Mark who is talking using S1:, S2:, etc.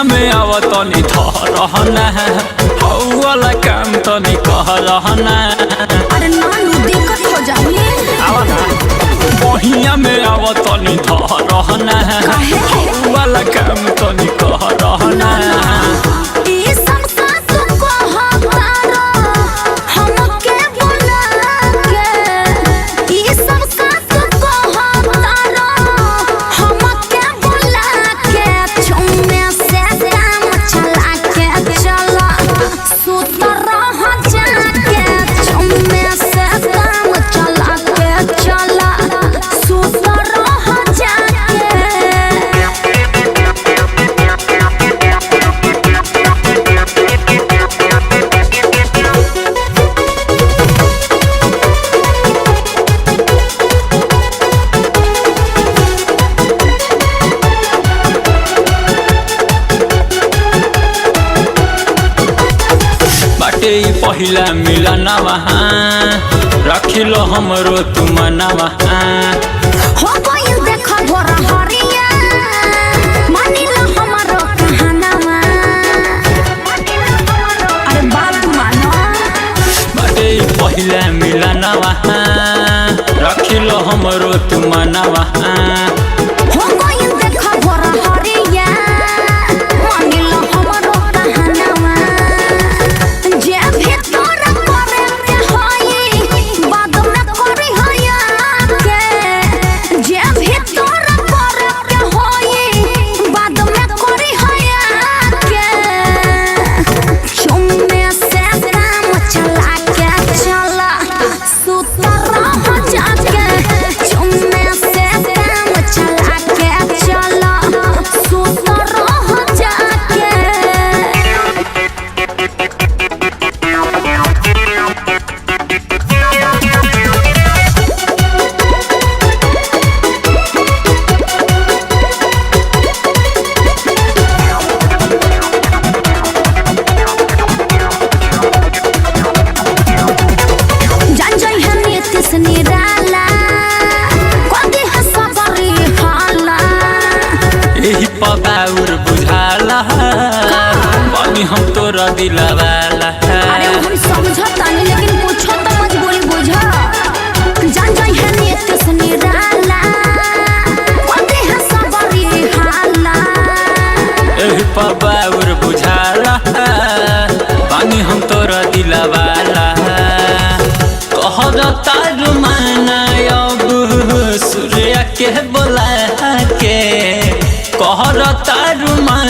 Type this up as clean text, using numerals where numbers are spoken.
S1: में आवतनी धरहना हौला काम तनी कहलहना।
S2: अरे नानू दिक्कत हो जाए
S1: आवना बहिया में आवतनी धरहना हौला काम तनी कहलहना।
S2: ई सब सासु कहतारो हमके बुला के, ई सब सासु कहतारो हमके बुला के, चुम्मे से काम चला के चला सुत रह जाके, चुम्मे से काम चला के चला सुत रह जाके।
S1: बाटे पहिला मिलना वहाँ रखिलो हमरो तुमना वहाँ।
S2: हो गइल देख भोर हरिया मानिल हमरो कहानावा। अरे बात मानो
S1: बाटे पहिला मिलना वहाँ रखिलो हमरो तुमना वहाँ।
S2: हो गइल देख भोर हरिया मानिल हमरो कहानावा। जे भीतर करे के होई बाद में करी हया के, जे भीतर करे के होई बाद में करी हया के। चुम्मे से काम चला के चला सुत रह जाके, चुम्मे से काम चला के चला सुत रह जाके। जान जाई है नीतिश निराला कदी हसबरी हाला।
S1: यही पबाउर बुझाला बनी हम तोरा दिलवाला।
S2: अरे हम समझता नहीं लेकिन पूछो तो मजबूरी बुझा। जान जाई है नीतिश निराला कदी हसबरी हाला।
S1: यही पबाउर बुझाला बनी हम तोरा दिलवाला। कहर तारू माना अब सूर्य के बोला के, कहर तारू माना